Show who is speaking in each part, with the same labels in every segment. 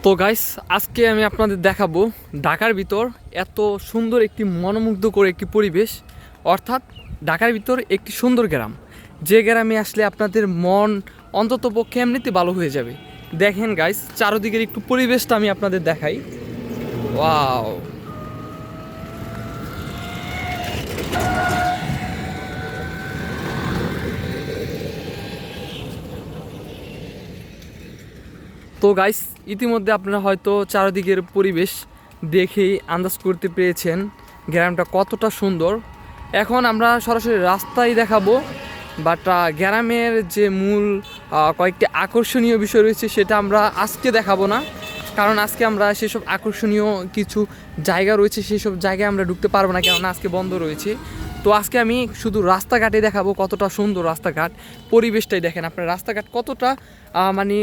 Speaker 1: তো গাইস, আজকে আমি আপনাদের দেখাবো ঢাকার ভিতর এত সুন্দর একটি মনোমুগ্ধকর একটি পরিবেশ, অর্থাৎ ঢাকার ভিতর একটি সুন্দর গ্রাম, যে গ্রামে আসলে আপনাদের মন অন্তত পক্ষে এমনিতে ভালো হয়ে যাবে। দেখেন গাইস, চারদিকের একটু পরিবেশটা আমি আপনাদের দেখাই। ওয়াও! তো গাইস, ইতিমধ্যে আপনারা হয়তো চারদিকের পরিবেশ দেখেই আন্দাজ করতে পেরেছেন গ্রামটা কতটা সুন্দর। এখন আমরা সরাসরি রাস্তায় দেখাবো, বাট গ্রামের যে মূল কয়েকটি আকর্ষণীয় বিষয় রয়েছে সেটা আমরা আজকে দেখাবো না, কারণ আজকে আমরা সেসব আকর্ষণীয় কিছু জায়গা রয়েছে সেসব জায়গায় আমরা ঢুকতে পারবো না, কেননা আজকে বন্ধ রয়েছে। তো আজকে আমি শুধু রাস্তাঘাটে দেখাবো কতটা সুন্দর রাস্তাঘাট, পরিবেশটাই দেখেন আপনার, রাস্তাঘাট কতটা মানে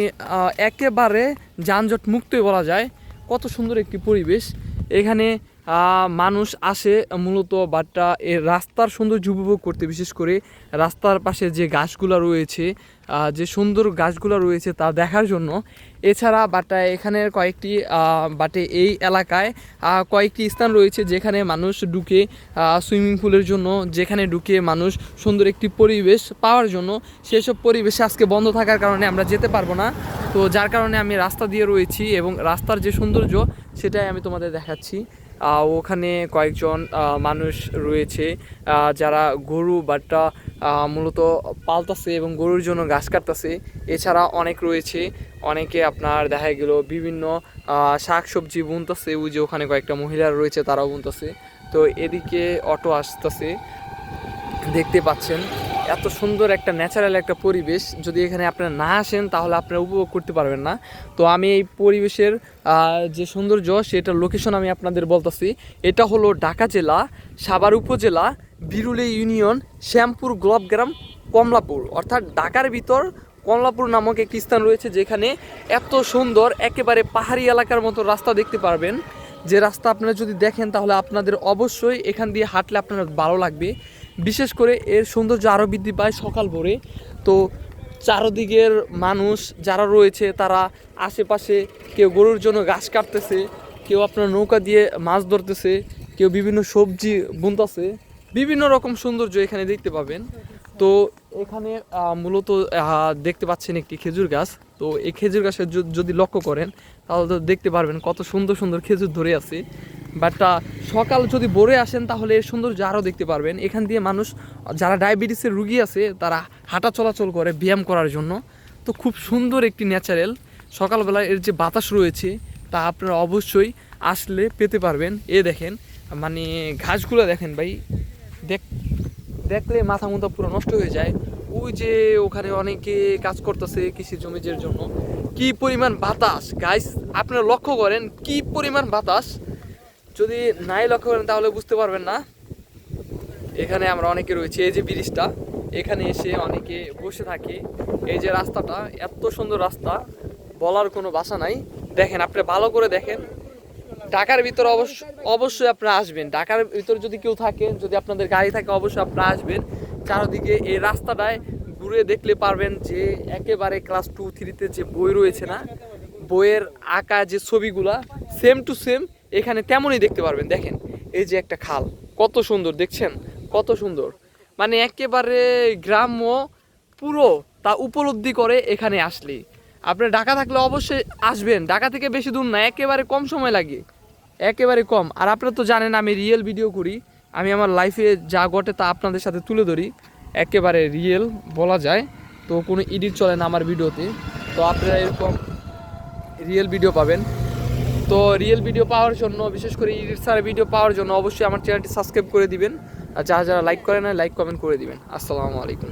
Speaker 1: একেবারে যানজট মুক্তই বলা যায়। কত সুন্দর একটি পরিবেশ এখানে। মানুষ আসে মূলত বাট্টা এর রাস্তার সৌন্দর্য উপভোগ করতে, বিশেষ করে রাস্তার পাশে যে গাছগুলো রয়েছে, যে সুন্দর গাছগুলো রয়েছে তা দেখার জন্য। এছাড়া বাট্টা এখানের কয়েকটি বাটে এই এলাকায় কয়েকটি স্থান রয়েছে যেখানে মানুষ ঢুকে সুইমিং পুলের জন্য, যেখানে ঢুকে মানুষ সুন্দর একটি পরিবেশ পাওয়ার জন্য। সেসব পরিবেশে আজকে বন্ধ থাকার কারণে আমরা যেতে পারবো না, তো যার কারণে আমি রাস্তা দিয়ে রয়েছি এবং রাস্তার যে সৌন্দর্য সেটাই আমি তোমাদের দেখাচ্ছি। ওখানে কয়েকজন মানুষ রয়েছে যারা গরু বাট্টা মূলত পালতাছে এবং গরুর জন্য ঘাস কাটতেছে। এছাড়া অনেক রয়েছে, অনেকে আপনার দেখা গেল বিভিন্ন শাক সবজি বুনতেছে, ওই যে ওখানে কয়েকটা মহিলা রয়েছে তারাও বুনতেছে। তো এদিকে অটো আসতেছে, দেখতে পাচ্ছেন এত সুন্দর একটা ন্যাচারাল একটা পরিবেশ। যদি এখানে আপনারা না আসেন তাহলে আপনারা উপভোগ করতে পারবেন না। তো আমি এই পরিবেশের যে সৌন্দর্য সেটার লোকেশন আমি আপনাদের বলতেছি। এটা হলো ঢাকা জেলা সাভার উপজেলা বিরুলি ইউনিয়ন শ্যামপুর গোলাপগ্রাম কমলাপুর, অর্থাৎ ঢাকার ভিতর কমলাপুর নামক একটি স্থান রয়েছে যেখানে এত সুন্দর একেবারে পাহাড়ি এলাকার মতো রাস্তা দেখতে পারবেন। যে রাস্তা আপনারা যদি দেখেন তাহলে আপনাদের অবশ্যই এখান দিয়ে হাঁটলে আপনার ভালো লাগবে। বিশেষ করে এর সৌন্দর্য আরও বৃদ্ধি পায় সকাল ভোরে। তো চারদিকের মানুষ যারা রয়েছে তারা আশেপাশে কেউ গরুর জন্য ঘাস কাটতেছে, কেউ আপনার নৌকা দিয়ে মাছ ধরতেছে, কেউ বিভিন্ন সবজি বুনতেছে, বিভিন্ন রকম সৌন্দর্য এখানে দেখতে পাবেন। তো এখানে মূলত দেখতে পাচ্ছেন একটি খেজুর গাছ। তো এই খেজুর গাছে যদি লক্ষ্য করেন তাহলে তো দেখতে পারবেন কত সুন্দর সুন্দর খেজুর ধরে আছে। বাট সকাল যদি ভোরে আসেন তাহলে এর সৌন্দর্য আরও দেখতে পারবেন। এখান দিয়ে মানুষ যারা ডায়াবেটিসের রুগী আছে তারা হাঁটা চলাচল করে ব্যায়াম করার জন্য। তো খুব সুন্দর একটি ন্যাচারাল সকালবেলা এর যে বাতাস রয়েছে তা আপনারা অবশ্যই আসলে পেতে পারবেন। এ দেখেন মানে ঘাসগুলো দেখেন ভাই, দেখলে মাথা মুথা পুরো নষ্ট হয়ে যায়। ওই যে ওখানে অনেকে কাজ করতেছে কৃষি জমিজের জন্য। কি পরিমাণ বাতাস গাইস, আপনারা লক্ষ্য করেন কি পরিমাণ বাতাস। যদি নাই লক্ষ্য করেন তাহলে বুঝতে পারবেন না। এখানে আমরা অনেকে রয়েছে, এই যে ব্রিজটা, এখানে এসে অনেকে বসে থাকে। এই যে রাস্তাটা, এত সুন্দর রাস্তা, বলার কোনো ভাষা নাই। দেখেন, আপনি ভালো করে দেখেন। ঢাকার ভিতর অবশ্যই আপনারা আসবেন। ঢাকার ভিতর যদি কেউ থাকে, যদি আপনাদের গাড়ি থাকে, অবশ্যই আপনারা আসবেন। চারদিকে এই রাস্তাটায় ঘুরে দেখলে পারবেন যে একেবারে ক্লাস 2-3-তে যে বই রয়েছে না, বইয়ের আঁকা যে ছবিগুলা সেম টু সেম এখানে তেমনই দেখতে পারবেন। দেখেন এই যে একটা খাল, কত সুন্দর দেখছেন, কত সুন্দর, মানে একেবারে গ্রাম্য পুরো তা উপলব্ধি করে এখানে আসলে। আপনি ঢাকা থাকলে অবশ্যই আসবেন, ঢাকা থেকে বেশি দূর না, একেবারে কম সময় লাগে, একেবারে কম। আর আপনারা তো জানেন আমি রিয়েল ভিডিও করি, আমি আমার লাইফে যা ঘটে তা আপনাদের সাথে তুলে ধরি, একেবারে রিয়েল বলা যায়। তো কোনো এডিট চলে না আমার ভিডিওতে। তো আপনারা এরকম রিয়েল ভিডিও পাবেন। তো রিয়েল ভিডিও পাওয়ার জন্য, বিশেষ করে এডিট ছাড়া ভিডিও পাওয়ার জন্য অবশ্যই আমার চ্যানেলটি সাবস্ক্রাইব করে দিবেন। আর যারা যারা লাইক করে না, লাইক কমেন্ট করে দিবেন। আসসালামু আলাইকুম।